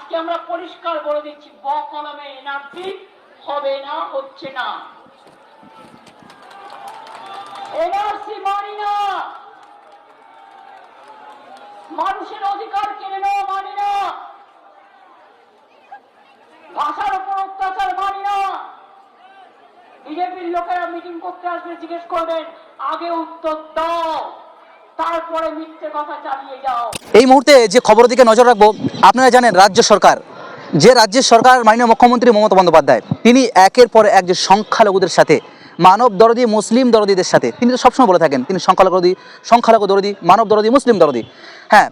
আজকে আমরা পরিষ্কার বলে দিচ্ছি, বকলমে এনআরসি হবে না, হচ্ছে না। এনআরসি মানি না, মানুষের অধিকার কেড়ে নেওয়া মানি না, ভাষার উপর অত্যাচার মানি না। বিজেপির লোকেরা মিটিং করতে আসলে জিজ্ঞেস করবেন, আগে উত্তর দাও, তারপরে মিথ্যে কথা চালিয়ে যাও। এই মুহূর্তে যে খবরের দিকে নজর রাখবো, আপনারা জানেন রাজ্য সরকার, যে রাজ্যের সরকার মাননীয় মুখ্যমন্ত্রী মমতা বন্দ্যোপাধ্যায়, তিনি একের পর এক যে সংখ্যালঘুদের সাথে, মানব দরদি মুসলিম দরদিদের সাথে, তিনি তো সবসময় বলে থাকেন তিনি সংখ্যালঘু দরদি, মানব দরদি, মুসলিম দরদি। হ্যাঁ,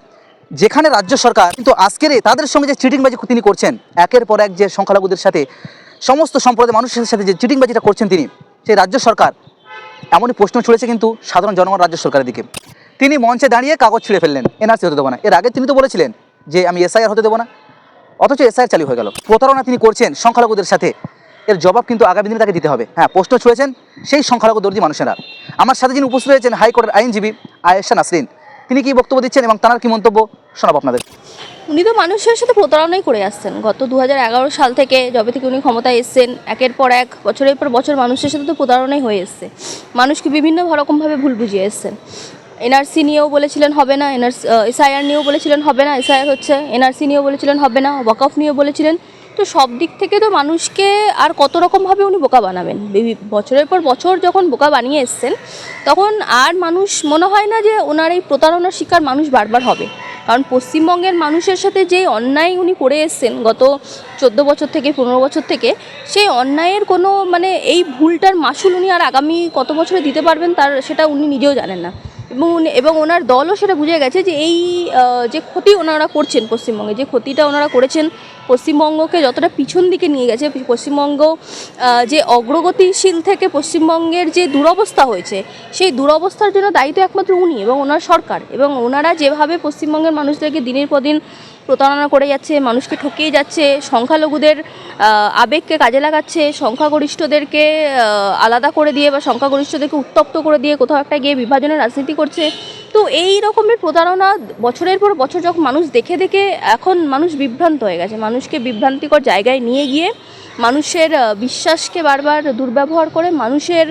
যেখানে রাজ্য সরকার কিন্তু আজকের তাদের সঙ্গে যে চিটিংবাজি তিনি করছেন, একের পর এক যে সংখ্যালঘুদের সাথে, সমস্ত সম্প্রদায়ের মানুষের সাথে যে চিটিংবাজিটা করছেন তিনি, সেই রাজ্য সরকার এমনই প্রশ্ন ছুড়েছে কিন্তু সাধারণ জনগণ রাজ্য সরকারের দিকে। তিনি মঞ্চে দাঁড়িয়ে কাগজ ছিঁড়ে ফেললেন, এনআরসি হতে দেবো না। এর আগে তিনি তো বলেছিলেন যে আমি এসআইআর হতে দেবো না, অথচ এসআইআর চালু হয়ে গেল। প্রতারণা তিনি করছেন সংখ্যালঘুদের সাথে, এর জবাব কিন্তু আগামী দিনে তাকে দিতে হবে। হ্যাঁ, প্রশ্ন ছুঁড়েছেন সেই সংখ্যালঘু দর্জি মানুষেরা। আমার সাথে যিনি উপস্থিত হয়েছেন হাইকোর্টের আইনজীবী আয়েশা নাসরিন, তিনি কি বক্তব্য দিচ্ছেন এবং তাঁর কি মন্তব্য শোনাবো আপনাদের। উনি তো মানুষের সাথে প্রতারণাই করে আসছেন গত 2011 সাল থেকে, যবে থেকে উনি ক্ষমতায় এসেছেন। একের পর এক, বছরের পর বছর মানুষের সাথে তো প্রতারণাই হয়ে এসছে। মানুষকে বিভিন্ন রকমভাবে ভুল বুঝিয়ে এসছেন। এনআরসি নিয়েও বলেছিলেন হবে না, এসআইআর নিয়েও বলেছিলেন হবে না, এসআইআর হচ্ছে। এনআরসি নিয়েও বলেছিলেন হবে না, ওয়াকফ নিয়েও বলেছিলেন। তো সব দিক থেকে তো মানুষকে আর কত রকমভাবে উনি বোকা বানাবেন। বছরের পর বছর যখন বোকা বানিয়ে এসছেন, তখন আর মানুষ মনে হয় না যে ওনার এই প্রতারণার শিকার মানুষ বারবার হবে। কারণ পশ্চিমবঙ্গের মানুষের সাথে যে অন্যায় উনি করে এসছেন গত 14 বছর থেকে, 15 বছর থেকে, সেই অন্যায়ের কোনো এই ভুলটার মাসুল উনি আর আগামী কত বছরে দিতে পারবেন তার সেটা উনি নিজেও জানেন না। এবং ওনার দলও সেটা বুঝে গেছে যে এই যে ক্ষতি ওনারা করছেন পশ্চিমবঙ্গে, যে ক্ষতিটা ওনারা করেছেন, পশ্চিমবঙ্গকে যতটা পিছন দিকে নিয়ে গেছে, পশ্চিমবঙ্গ যে অগ্রগতিশীল থেকে পশ্চিমবঙ্গের যে দুরবস্থা হয়েছে, সেই দুরবস্থার জন্য দায়িত্ব একমাত্র উনি এবং ওনার সরকার। এবং ওনারা যেভাবে পশ্চিমবঙ্গের মানুষদেরকে দিনের পর দিন প্রতারণা করে যাচ্ছে, মানুষকে ঠকিয়ে যাচ্ছে, সংখ্যালঘুদের আবেগকে কাজে লাগাচ্ছে, সংখ্যাগরিষ্ঠদেরকে আলাদা করে দিয়ে বা সংখ্যাগরিষ্ঠদেরকে উত্তপ্ত করে দিয়ে কোথাও একটা গিয়ে বিভাজনের রাজনীতি করছে। তো এই রকমের প্রতারণা বছরের পর বছর যখন মানুষ দেখে দেখে এখন মানুষ বিভ্রান্ত হয়ে গেছে। মানুষকে বিভ্রান্তিকর জায়গায় নিয়ে গিয়ে মানুষের বিশ্বাসকে বারবার দুর্ব্যবহার করে, মানুষের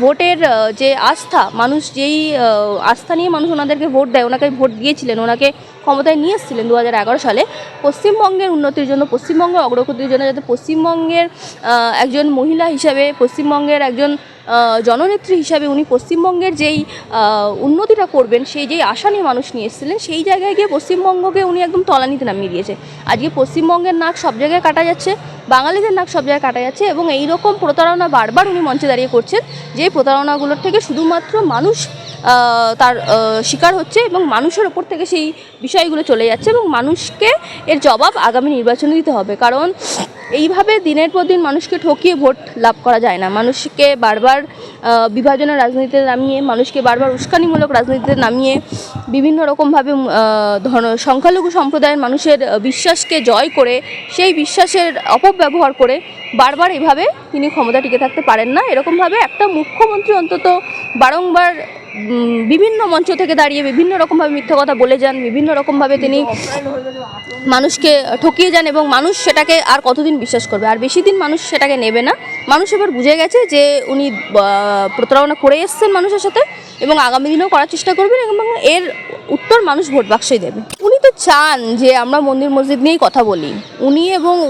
ভোটের যে আস্থা, মানুষ যেই আস্থা নিয়ে মানুষ ওনাদেরকে ভোট দেয়, ওনাকে ভোট দিয়েছিলেন, ওনাকে ক্ষমতায় নিয়ে এসেছিলেন 2011 সালে পশ্চিমবঙ্গের উন্নতির জন্য, পশ্চিমবঙ্গের অগ্রগতির জন্য, যাতে পশ্চিমবঙ্গের একজন মহিলা হিসাবে, পশ্চিমবঙ্গের একজন জননেত্রী হিসাবে উনি পশ্চিমবঙ্গের যেই উন্নতিটা করবেন, সেই যেই আশা নিয়ে মানুষ নিয়ে এসেছিলেন, সেই জায়গায় গিয়ে পশ্চিমবঙ্গকে উনি একদম তলানিতে নামিয়ে দিয়েছে। আজকে পশ্চিমবঙ্গের নাক সব জায়গায় কাটা যাচ্ছে, বাঙালিদের নাক সব জায়গায় কাটা যাচ্ছে। এবং এই রকম প্রতারণা বারবার উনি মঞ্চে দাঁড়িয়ে করছেন, যে প্রতারণাগুলোর থেকে শুধুমাত্র মানুষ তার শিকার হচ্ছে এবং মানুষের ওপর থেকে সেই বিষয়গুলো চলে যাচ্ছে। এবং মানুষকে এর জবাব আগামী নির্বাচনে দিতে হবে। কারণ এইভাবে দিনের পর দিন মানুষকে ঠকিয়ে ভোট লাভ করা যায় না। মানুষকে বারবার বিভাজনের রাজনীতিতে নামিয়ে, মানুষকে বারবার উস্কানিমূলক রাজনীতিতে নামিয়ে, বিভিন্ন রকমভাবে সংখ্যালঘু সম্প্রদায়ের মানুষের বিশ্বাসকে জয় করে, সেই বিশ্বাসের অপব্যবহার করে বারবার এভাবে তিনি ক্ষমতা টিকে থাকতে পারেন না। এরকমভাবে একটা মুখ্যমন্ত্রী অন্তত বারংবার বিভিন্ন মঞ্চ থেকে দাঁড়িয়ে বিভিন্ন রকমভাবে মিথ্যা কথা বলে যান, বিভিন্ন রকমভাবে তিনি মানুষকে ঠকিয়ে যান এবং মানুষ সেটাকে আর কতদিন বিশ্বাস করবে? আর বেশি দিন মানুষ সেটাকে নেবে না। মানুষ এবার বুঝে গেছে যে উনি প্রতারণা করে এসছেন মানুষের সাথে এবং আগামী দিনেও করার চেষ্টা করবেন এবং এর উত্তর মানুষ ভোট বাক্সেই দেবে। উনি তো চান যে আমরা মন্দির মসজিদ নিয়েই কথা বলি।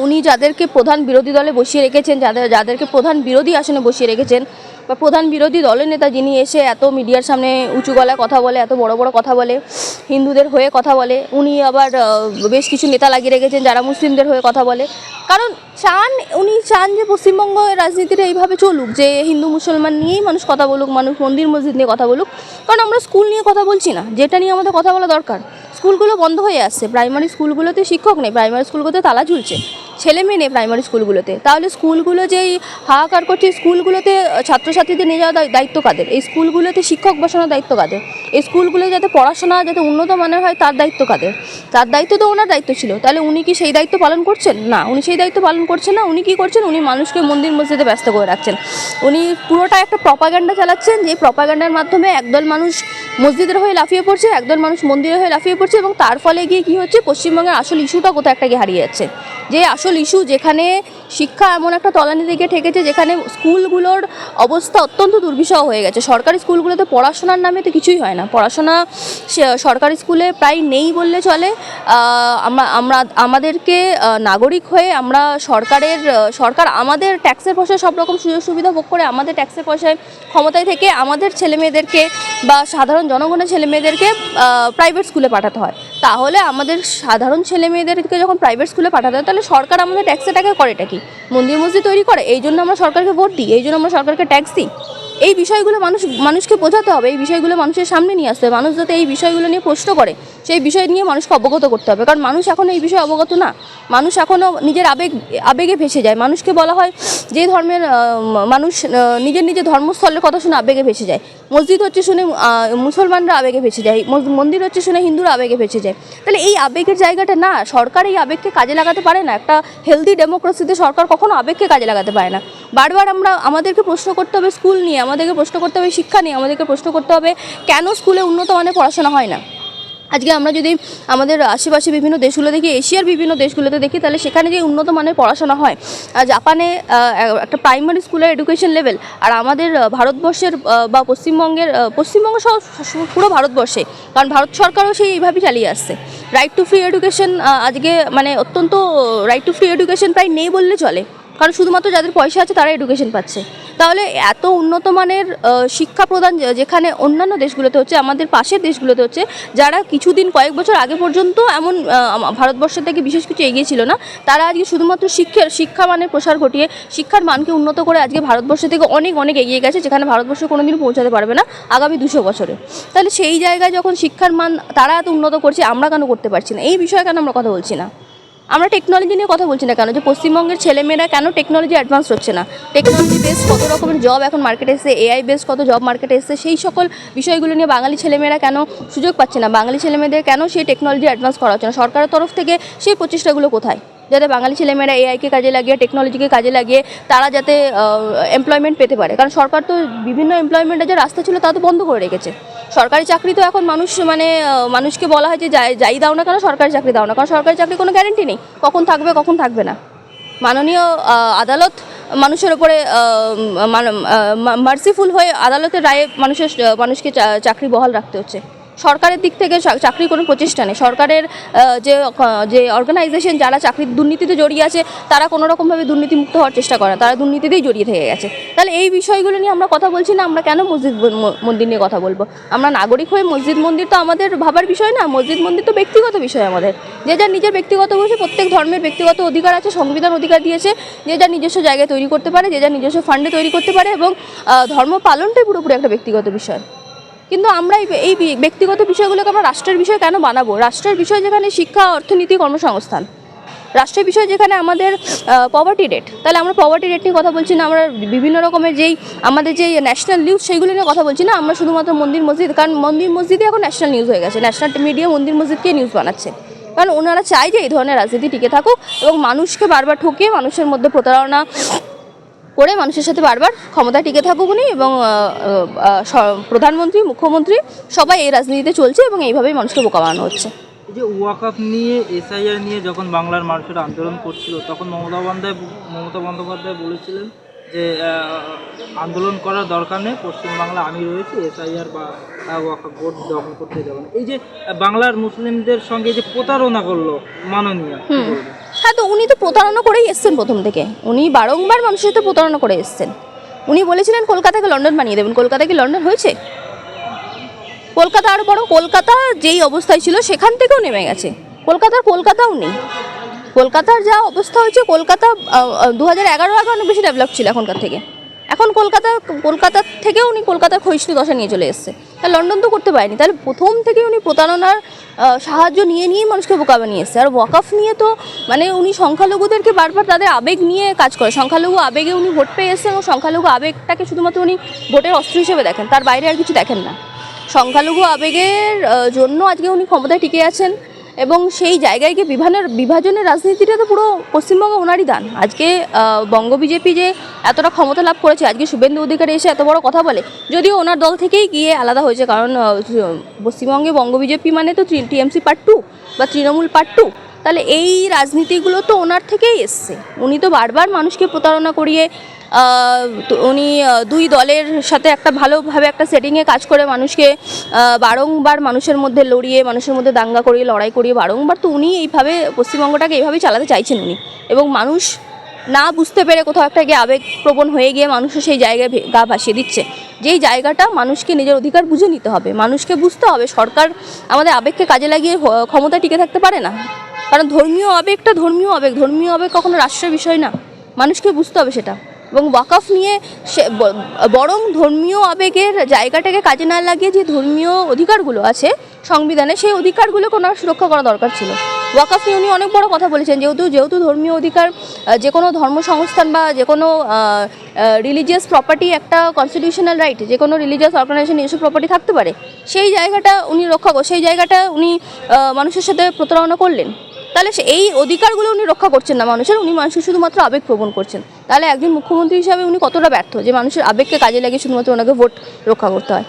উনি যাদেরকে প্রধান বিরোধী দলে বসিয়ে রেখেছেন, যাদেরকে প্রধান বিরোধী আসনে বসিয়ে রেখেছেন, বা প্রধান বিরোধী দলের নেতা যিনি এসে এত মিডিয়ার সামনে উঁচু গলায় কথা বলে, এত বড় বড় কথা বলে, হিন্দুদের হয়ে কথা বলে, উনি আবার বেশ কিছু নেতা লাগিয়ে রেখেছেন যারা মুসলিমদের হয়ে কথা বলে। কারণ উনি চান যে পশ্চিমবঙ্গ রাজনীতিটা এইভাবে চলুক, যে হিন্দু মুসলমান নিয়েই মানুষ কথা বলুক, মানুষ মন্দির মসজিদ নিয়ে কথা বলুক। কারণ আমরা স্কুল নিয়ে কথা বলছি না, যেটা নিয়ে আমাদের কথা বলা দরকার। স্কুলগুলো বন্ধ হয়ে আসছে, প্রাইমারি স্কুলগুলোতে শিক্ষক নেই, প্রাইমারি স্কুলগুলোতে তালা ঝুলছে। ছেলে মেয়ে নেই প্রাইমারি স্কুলগুলোতে, তাহলে স্কুলগুলো যেই হাহাকার করছে, স্কুলগুলোতে ছাত্রছাত্রীদের নিয়ে যাওয়া দায়িত্ব কাদের? এই স্কুলগুলোতে শিক্ষক বসানোর দায়িত্ব কাদের? এই স্কুলগুলো যাতে পড়াশোনা যাতে উন্নত মানের হয় তার দায়িত্ব কাদের? তার দায়িত্ব তো ওনার দায়িত্ব ছিল, তাহলে উনি কি সেই দায়িত্ব পালন করছেন? না, উনি সেই দায়িত্ব পালন করছেন না। উনি কী করছেন? উনি মানুষকে মন্দির মসজিদে ব্যস্ত করে রাখছেন। উনি পুরোটা একটা প্রপাগান্ডা চালাচ্ছেন, যে প্রপাগান্ডার মাধ্যমে একদল মানুষ মসজিদের হয়ে লাফিয়ে পড়ছে, একদল মানুষ মন্দিরের হয়ে লাফিয়ে পড়ছে, এবং তার ফলে গিয়ে কী হচ্ছে, পশ্চিমবঙ্গের আসল ইস্যুটা কোথাও একটা গিয়ে হারিয়ে যাচ্ছে। যে আসল ইস্যু, যেখানে শিক্ষা এমন একটা তলানি দিকে ঠেকেছে, যেখানে স্কুলগুলোর অবস্থা অত্যন্ত দুর্বিষহ হয়ে গেছে। সরকারি স্কুলগুলোতে পড়াশোনার নামে তো কিছুই হয় না, পড়াশোনা সরকারি স্কুলে প্রায় নেই বললে চলে। আমাদেরকে নাগরিক হয়ে আমরা সরকার আমাদের ট্যাক্সের পয়সায় সব রকম সুযোগ সুবিধা ভোগ করে, আমাদের ট্যাক্সের পয়সায় ক্ষমতায় থেকে আমাদের ছেলেমেয়েদেরকে বা সাধারণ জনগণের ছেলেমেয়েদেরকে প্রাইভেট স্কুলে পাঠাতে হয়। তাহলে আমাদের সাধারণ ছেলেমেয়েদেরকে যখন প্রাইভেট স্কুলে পাঠাতে হয়, তাহলে সরকার আমাদের ট্যাক্সের টাকা করেটা কি? মন্দির মসজিদ তৈরি করে, এই জন্য আমরা সরকারকে ভোট দিই, এই জন্য আমরা সরকারকে ট্যাক্স দিই। এই বিষয়গুলো মানুষকে বোঝাতে হবে, এই বিষয়গুলো মানুষের সামনে নিয়ে আসতে হবে। মানুষ যাতে এই বিষয়গুলো নিয়ে প্রশ্ন করে, সেই বিষয় নিয়ে মানুষকে অবগত করতে হবে। কারণ মানুষ এখনও এই বিষয়ে অবগত না, মানুষ এখনও নিজের আবেগে ভেসে যায়। মানুষকে বলা হয় যে ধর্মের মানুষ নিজের ধর্মস্থলের কথা শুনে আবেগে ভেসে যায়। মসজিদ হচ্ছে শুনে মুসলমানরা আবেগে ভেসে যায়, মন্দির হচ্ছে শুনে হিন্দুরা আবেগে ভেসে যায়। তাহলে এই আবেগের জায়গাটা না, সরকার এই আবেগকে কাজে লাগাতে পারে না। একটা হেলদি ডেমোক্রেসিতে সরকার কখনো আবেগকে কাজে লাগাতে পারে না। বারবার আমাদেরকে প্রশ্ন করতে হবে স্কুল নিয়ে, আমাদেরকে প্রশ্ন করতে হবে শিক্ষা নিয়ে, আমাদেরকে প্রশ্ন করতে হবে কেন স্কুলে উন্নত মানের পড়াশোনা হয় না। আজকে আমরা যদি আমাদের আশেপাশে বিভিন্ন দেশগুলো দেখি, এশিয়ার বিভিন্ন দেশগুলোতে দেখি, তাহলে সেখানে যে উন্নত মানের পড়াশোনা হয়, জাপানে একটা প্রাইমারি স্কুলের এডুকেশন লেভেল, আর আমাদের ভারতবর্ষের বা পশ্চিমবঙ্গ সহ পুরো ভারতবর্ষে, কারণ ভারত সরকারও এইভাবেই চালিয়ে আসছে। রাইট টু ফ্রি এডুকেশন আজকে মানে অত্যন্ত, রাইট টু ফ্রি এডুকেশন প্রায় নেই বললে চলে, কারণ শুধুমাত্র যাদের পয়সা আছে তারা এডুকেশন পাচ্ছে। তাহলে এত উন্নত মানের শিক্ষা প্রদান যেখানে অন্যান্য দেশগুলোতে হচ্ছে, আমাদের পাশের দেশগুলোতে হচ্ছে, যারা কয়েক বছর আগে পর্যন্ত এমন ভারতবর্ষের থেকে বিশেষ কিছু এগিয়ে ছিল না, তারা আজকে শুধুমাত্র শিক্ষা মানের প্রসার ঘটিয়ে, শিক্ষার মানকে উন্নত করে আজকে ভারতবর্ষ থেকে অনেক অনেক এগিয়ে গেছে, যেখানে ভারতবর্ষ কোনোদিনও পৌঁছাতে পারবে না আগামী 200 বছরে। তাহলে সেই জায়গায় যখন শিক্ষার মান তারা এত উন্নত করছে, আমরা কেন করতে পারছি না? এই বিষয়ে কেন আমরা কথা বলছি না? আমরা টেকনোলজি নিয়ে কথা বলছি না কেন? যে পশ্চিমবঙ্গের ছেলেমেয়েরা কেন টেকনোলজি অ্যাডভান্স হচ্ছে না? টেকনোলজি বেস কত রকমের জব এখন মার্কেটে এসেছে, এআই বেস কত জব মার্কেটে এসেছে, সেই সকল বিষয়গুলো নিয়ে বাঙালি ছেলেমেয়েরা কেন সুযোগ পাচ্ছে না? বাঙালি ছেলেমেয়েদের কেন সেই টেকনোলজি অ্যাডভান্স করা হচ্ছে না? সরকারের তরফ থেকে সেই প্রচেষ্টাগুলো কোথায়, যাতে বাঙালি ছেলেমেয়েরা এআইকে কাজে লাগিয়ে, টেকনোলজিকে কাজে লাগিয়ে তারা যাতে এমপ্লয়মেন্ট পেতে পারে? কারণ সরকার তো বিভিন্ন এমপ্লয়মেন্টের যে রাস্তা ছিল তা তো বন্ধ করে রেখেছে। সরকারি চাকরি তো এখন মানুষকে বলা হয় যে যাই দাও না কেন সরকারি চাকরি দাও না, কারণ সরকারি চাকরি কোনো গ্যারেন্টি নেই কখন থাকবে কখন থাকবে না। মাননীয় আদালত মানুষের ওপরে মার্সিফুল হয়ে আদালতের রায়ে মানুষকে চাকরি বহাল রাখতে হচ্ছে। সরকারের দিক থেকে চাকরির কোনো প্রচেষ্টা নেই। সরকারের যে অর্গানাইজেশন যারা চাকরির দুর্নীতিতে জড়িয়ে আছে, তারা কোনো রকমভাবে দুর্নীতিমুক্ত হওয়ার চেষ্টা করে, তারা দুর্নীতিতেই জড়িয়ে থেকে গেছে। তাহলে এই বিষয়গুলো নিয়ে আমরা কথা বলছি না। আমরা কেন মসজিদ মন্দির নিয়ে কথা বলবো? আমরা নাগরিক হয়ে মসজিদ মন্দির তো আমাদের ভাবার বিষয় না, মসজিদ মন্দির তো ব্যক্তিগত বিষয় আমাদের। যে যার নিজের ব্যক্তিগত বসে, প্রত্যেক ধর্মের ব্যক্তিগত অধিকার আছে, সংবিধান অধিকার দিয়েছে, যে যার নিজস্ব জায়গায় তৈরি করতে পারে, যে যার নিজস্ব ফান্ডে তৈরি করতে পারে, এবং ধর্ম পালনটাই পুরোপুরি একটা ব্যক্তিগত বিষয়। কিন্তু আমরা এই ব্যক্তিগত বিষয়গুলোকে আমরা রাষ্ট্রের বিষয় কেন বানাবো? রাষ্ট্রের বিষয় যেখানে শিক্ষা, অর্থনীতি, কর্মসংস্থান, রাষ্ট্রের বিষয় যেখানে আমাদের পভার্টি রেট, তাহলে আমরা পভার্টি রেট নিয়ে কথা বলছি না। আমরা বিভিন্ন রকমের আমাদের যেই ন্যাশনাল নিউজ সেইগুলো নিয়ে কথা বলছি না। আমরা শুধুমাত্র মন্দির মসজিদ, কারণ মন্দির মসজিদে এখন ন্যাশনাল নিউজ হয়ে গেছে, ন্যাশনাল মিডিয়া মন্দির মসজিদকে নিউজ বানাচ্ছে, কারণ ওনারা চায় যে এই ধরনের রাজনীতি টিকে থাকুক এবং মানুষকে বারবার ঠকিয়ে মানুষের মধ্যে প্রতারণা করে মানুষের সাথে বারবার ক্ষমতা টিকে থাকুক উনি, এবং প্রধানমন্ত্রী, মুখ্যমন্ত্রী সবাই এই রাজনীতিতে চলছে এবং এইভাবেই মানুষকে বোকা বানানো হচ্ছে। এই যে ওয়াকআপ নিয়ে, এসআইআর নিয়ে যখন বাংলার মানুষেরা আন্দোলন করছিল, তখন মমতা বন্দ্যোপাধ্যায় বলেছিলেন যে আন্দোলন করার দরকার নেই, পশ্চিমবাংলা আমি রয়েছি, এসআইআর বা ওয়াকআপ ভোট দখল করতে যাবে না। এই যে বাংলার মুসলিমদের সঙ্গে যে প্রতারণা করলো মাননীয়, হ্যাঁ, তো উনি তো প্রতারণা করেই এসছেন প্রথম থেকে। উনি বারংবার মানুষের সাথে প্রতারণা করে এসছেন। উনি বলেছিলেন কলকাতাকে লন্ডন বানিয়ে দেবেন। কলকাতা কি লন্ডন হয়েছে? কলকাতা আরও বরং কলকাতা যেই অবস্থায় ছিল সেখান থেকেও নেমে গেছে। কলকাতাও নেই। কলকাতার যা অবস্থা হয়েছে, কলকাতা 2011 আগে অনেক বেশি ডেভেলপ ছিল এখনকার থেকে। এখন কলকাতার থেকেও উনি কলকাতার ক্ষয়িষ্ণু দশা নিয়ে চলে এসছে। তা লন্ডন তো করতে পারেনি। তাহলে প্রথম থেকে উনি প্রতারণার সাহায্য নিয়ে নিয়েই মানুষকে বোকা বানিয়ে এসেছে। আর ওয়াকফ নিয়ে তো মানে উনি সংখ্যালঘুদেরকে বারবার তাদের আবেগ নিয়ে কাজ করে, সংখ্যালঘু আবেগে উনি ভোট পেয়ে এসেছেন এবং সংখ্যালঘু আবেগটাকে শুধুমাত্র উনি ভোটের অস্ত্র হিসেবে দেখেন, তার বাইরে আর কিছু দেখেন না। সংখ্যালঘু আবেগের জন্য আজকে উনি ক্ষমতায় টিকে আছেন এবং সেই জায়গায় গিয়ে বিভাজনের রাজনীতিটা তো পুরো পশ্চিমবঙ্গে ওনারই দান। আজকে বঙ্গ বিজেপি যে এতটা ক্ষমতা লাভ করেছে, আজকে শুভেন্দু অধিকারী এসে এত বড় কথা বলে, যদিও ওনার দল থেকেই গিয়ে আলাদা হয়েছে, কারণ পশ্চিমবঙ্গে বঙ্গ বিজেপি মানে তো টিএমসি পার্ট 2 বা তৃণমূল পার্ট 2। তাহলে এই রাজনীতিগুলো তো ওনার থেকেই এসছে। উনি তো বারবার মানুষকে প্রতারণা করিয়ে তো উনি দুই দলের সাথে একটা ভালোভাবে একটা সেটিংয়ে কাজ করে মানুষকে বারংবার মানুষের মধ্যে লড়িয়ে, মানুষের মধ্যে দাঙ্গা করিয়ে, লড়াই করিয়ে বারংবার তো উনি এইভাবে পশ্চিমবঙ্গটাকে এইভাবেই চালাতে চাইছেন উনি। এবং মানুষ না বুঝতে পেরে কোথাও একটা গিয়ে আবেগপ্রবণ হয়ে গিয়ে মানুষের সেই জায়গায় গা ভাসিয়ে দিচ্ছে। যেই জায়গাটা মানুষকে নিজের অধিকার বুঝে নিতে হবে, মানুষকে বুঝতে হবে সরকার আমাদের আবেগকে কাজে লাগিয়ে ক্ষমতা টিকে থাকতে পারে না। কারণ ধর্মীয় আবেগ কখনো রাষ্ট্রের বিষয় না, মানুষকে বুঝতে হবে সেটা। এবং ওয়াকফ নিয়ে সে বরং ধর্মীয় আবেগের জায়গাটাকে কাজে না লাগিয়ে যে ধর্মীয় অধিকারগুলো আছে সংবিধানে, সেই অধিকারগুলোকে ওনার সুরক্ষা করা দরকার ছিল। ওয়াকফ নিয়ে উনি অনেক বড় কথা বলেছেন, যেহেতু ধর্মীয় অধিকার যে কোনো ধর্ম সংস্থান বা যে কোনো রিলিজিয়াস প্রপার্টি একটা কনস্টিটিউশনাল রাইট, যে কোনো রিলিজিয়াস অর্গানাইজেশন এসব প্রপার্টি থাকতে পারে, সেই জায়গাটা উনি সেই জায়গাটা উনি মানুষের সাথে প্রতারণা করলেন। তাহলে এই অধিকারগুলো উনি রক্ষা করছেন না মানুষের, উনি মানুষের শুধুমাত্র আবেগ প্রবণ করছেন। তাহলে একজন মুখ্যমন্ত্রী হিসাবে উনি কতটা ব্যর্থ যে মানুষের আবেগকে কাজে লাগিয়ে শুধুমাত্র ওনাকে ভোট রক্ষা করতে হয়।